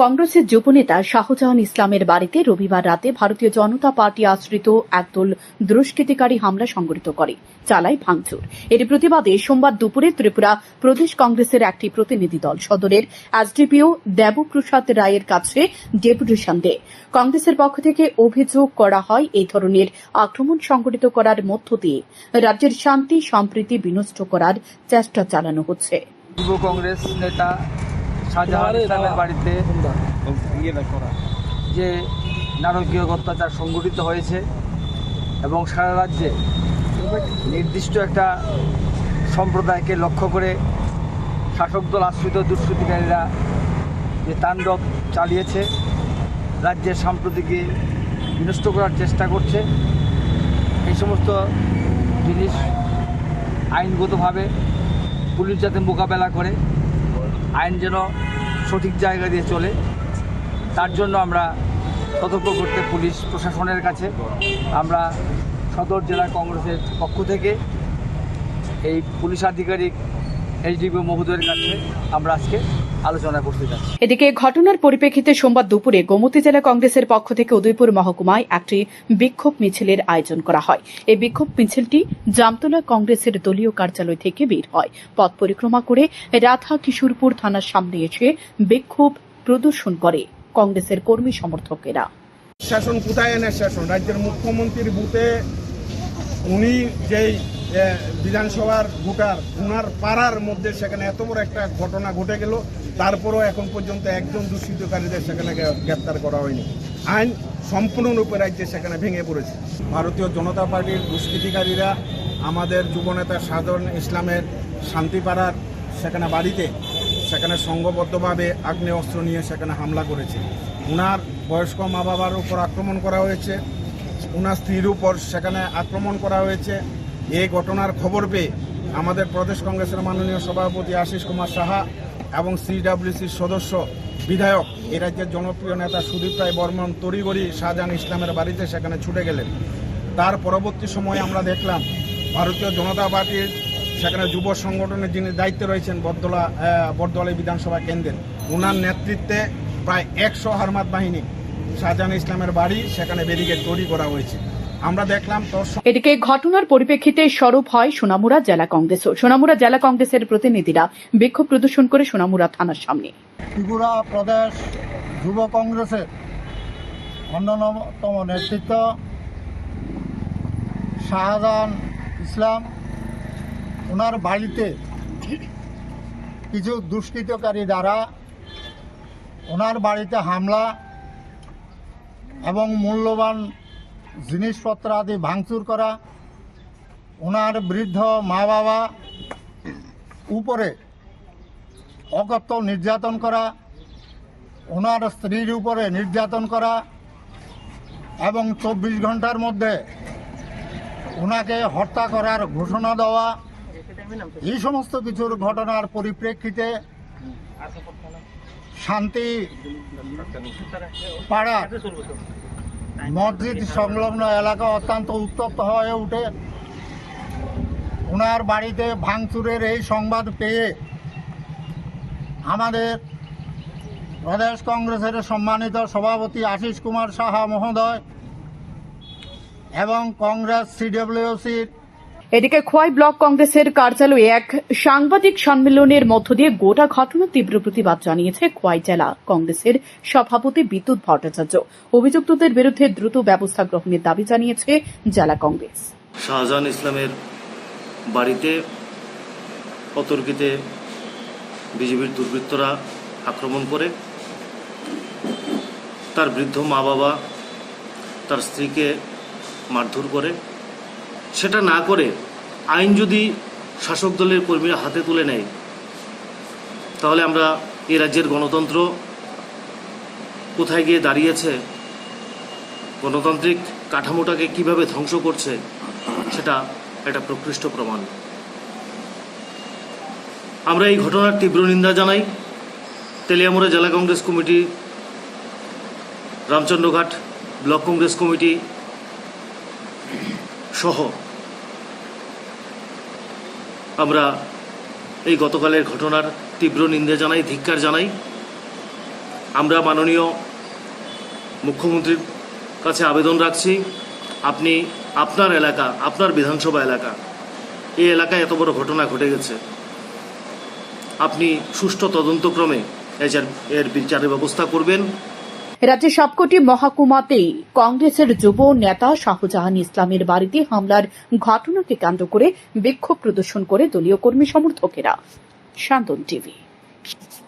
কংগ্রেসের যুবনেতা শাহজাহান ইসলামের বাড়িতে রবিবার রাতে ভারতীয় জনতা পার্টি আশ্রিত একদল দুষ্কৃতিকারী হামলা সংঘটিত করে চালায় ভাঙচুর। এর প্রতিবাদে সোমবার দুপুরে ত্রিপুরা প্রদেশ কংগ্রেসের একটি প্রতিনিধি দল সদরের এসডিপিও দেবপ্রসাদ রায়ের কাছে ডেপুটেশন দেয়। কংগ্রেসের পক্ষ থেকে অভিযোগ করা হয় এই ধরনের আক্রমণ সংঘটিত করার মধ্য দিয়ে রাজ্যের শান্তি সম্প্রীতি বিনষ্ট করার চেষ্টা চালানো হচ্ছে। যুব কংগ্রেস নেতা শাহজাহান ইসলামের বাড়িতে যে নারকীয় অত্যাচার সংঘটিত হয়েছে এবং সারা রাজ্যে নির্দিষ্ট একটা সম্প্রদায়কে লক্ষ্য করে শাসক দল আশ্রিত দুষ্কৃতিকারীরা যে তাণ্ডব চালিয়েছে, রাজ্যের সম্প্রীতিকে বিনষ্ট করার চেষ্টা করছে, এই সমস্ত জিনিস আইনগতভাবে পুলিশ যাতে মোকাবেলা করে আইন যেন সঠিক জায়গা দিয়ে চলে, তার জন্য আমরা সতর্ক করতে পুলিশ প্রশাসনের কাছে আমরা সদর জেলা কংগ্রেসের পক্ষ থেকে এই পুলিশ আধিকারিক এসডিপিও মহোদয়ের কাছে আমরা আজকে আলোচনা করতে যাচ্ছি। এদিকে ঘটনার পরিপ্রেক্ষিতে সোমবার দুপুরে গোমতী জেলা কংগ্রেসের পক্ষ থেকে উদয়পুর মহকুমায় একটি বিক্ষোভ মিছিলের আয়োজন করা হয়। এই বিক্ষোভ মিছিলটি জামতলা কংগ্রেসের দলীয় কার্যালয় থেকে বের হয়। পথ পরিক্রমা করে রাধা কিশোরপুর থানার সামনে এসে বিক্ষোভ প্রদর্শন করে কংগ্রেসের কর্মী সমর্থকেরা। শাসন কোথায় এনে শাসন? রাজ্যের মুখ্যমন্ত্রীর বুথে উনি যেই বিধানসভার ভোটার, উনার পাড়ার মধ্যে সেখানে এত বড় একটা ঘটনা ঘটে গেল, তারপরও এখন পর্যন্ত একজন দুষ্কৃতকারীদের সেখানে গ্রেপ্তার করা হয়নি। আইন সম্পূর্ণরূপে রাজ্যে সেখানে ভেঙে পড়েছে। ভারতীয় জনতা পার্টির দুষ্কৃতিকারীরা আমাদের যুবনেতা শাহজাহান ইসলামের শান্তিপাড়ার সেখানে বাড়িতে সেখানে সংঘবদ্ধভাবে আগ্নেয় অস্ত্র নিয়ে সেখানে হামলা করেছে। উনার বয়স্ক মা বাবার উপর আক্রমণ করা হয়েছে, উনার স্ত্রীর উপর সেখানে আক্রমণ করা হয়েছে। এই ঘটনার খবর পেয়ে আমাদের প্রদেশ কংগ্রেসের মাননীয় সভাপতি আশিস কুমার সাহা এবং সিডব্লিউসির সদস্য বিধায়ক এই রাজ্যের জনপ্রিয় নেতা সুদীপ রায় বর্মন তড়িঘড়ি শাহজাহান ইসলামের বাড়িতে সেখানে ছুটে গেলেন। তার পরবর্তী সময়ে আমরা দেখলাম ভারতীয় জনতা পার্টির সেখানে যুব সংগঠনের যিনি দায়িত্বে রয়েছেন বরদোয়ালি বিধানসভা কেন্দ্রের, ওনার নেতৃত্বে প্রায় 100 হারমাত বাহিনী শাহজাহান ইসলামের বাড়ি সেখানে ব্যারিকেড তৈরি করা হয়েছে। আমরা দেখলাম। এদিকে ঘটনার পরিপ্রেক্ষিতে সরব হয় সোনামুড়া জেলা কংগ্রেসও। সোনামুড়া জেলা কংগ্রেসের প্রতিনিধিরা বিক্ষোভ প্রদর্শন করে সোনামুড়া থানার সামনে। ত্রিপুরা প্রদেশ যুব কংগ্রেসের অন্যতম নেতৃত্ব শাহজাহান ইসলাম, ওনার বাড়িতে কিছু দুষ্কৃতকারী দ্বারা ওনার বাড়িতে হামলা এবং মূল্যবান জিনিসপত্র আদি ভাঙচুর করা, ওনার বৃদ্ধ মা বাবা উপরে অকথ্য নির্যাতন করা, ওনার স্ত্রীর উপরে নির্যাতন করা এবং 24 ঘন্টার মধ্যে ওনাকে হত্যা করার ঘোষণা দেওয়া, এই সমস্ত কিছুর ঘটনার পরিপ্রেক্ষিতে শান্তি পাড়া মসজিদ সংলগ্ন এলাকা অত্যন্ত উত্তপ্ত হয়ে ওঠে। ওনার বাড়িতে ভাঙচুরের এই সংবাদ পেয়ে আমাদের প্রদেশ কংগ্রেসের সম্মানিত সভাপতি আশিস কুমার সাহা মহোদয় এবং কংগ্রেস সিডব্লিউসির এদিকে খোয়াই ব্লক কংগ্রেসের কার্যালয়ে এক সাংবাদিক সম্মেলনের মধ্য দিয়ে গোটা ঘটনার তীব্র প্রতিবাদ জানিয়েছে খোয়াই জেলা কংগ্রেসের সভাপতি বিদ্যুৎ ভট্টাচার্য। অভিযুক্তদের বিরুদ্ধে দ্রুত ব্যবস্থা গ্রহণের দাবি জানিয়েছে জেলা কংগ্রেস। শাহজাহান ইসলামের বাড়িতে অতর্কিতে বিজেপির দুর্বৃত্তরা আক্রমণ করে তার বৃদ্ধ মা বাবা, তার স্ত্রীকে মারধর করে। সেটা না করে আইন যদি শাসক দলের কর্মীরা হাতে তুলে নেয়, তাহলে আমরা এই রাজ্যের গণতন্ত্র কোথায় গিয়ে দাঁড়িয়েছে, গণতান্ত্রিক কাঠামোটাকে কিভাবে ধ্বংস করছে, সেটা একটা প্রকৃষ্ট প্রমাণ। আমরা এই ঘটনার তীব্র নিন্দা জানাই। তেলিয়ামুড়া জেলা Congress committee, Ramchandraghat block Congress committee সহ আমরা এই গতকালের ঘটনার তীব্র নিন্দা জানাই, ধিক্কার জানাই। আমরা মাননীয় মুখ্যমন্ত্রীর কাছে আবেদন রাখছি, আপনি আপনার এলাকা, আপনার বিধানসভা এলাকা, এই এলাকায় এত বড় ঘটনা ঘটে গেছে, আপনি সুষ্ঠু তদন্তক্রমে এর বিচারের ব্যবস্থা করবেন। রাজ্যের সবকটি মহকুমাতেই কংগ্রেসের যুব নেতা শাহজাহান ইসলামের বাড়িতে হামলার ঘটনাকে কেন্দ্র করে বিক্ষোভ প্রদর্শন করে দলীয় কর্মী সমর্থকেরা। শান্তন টিভি।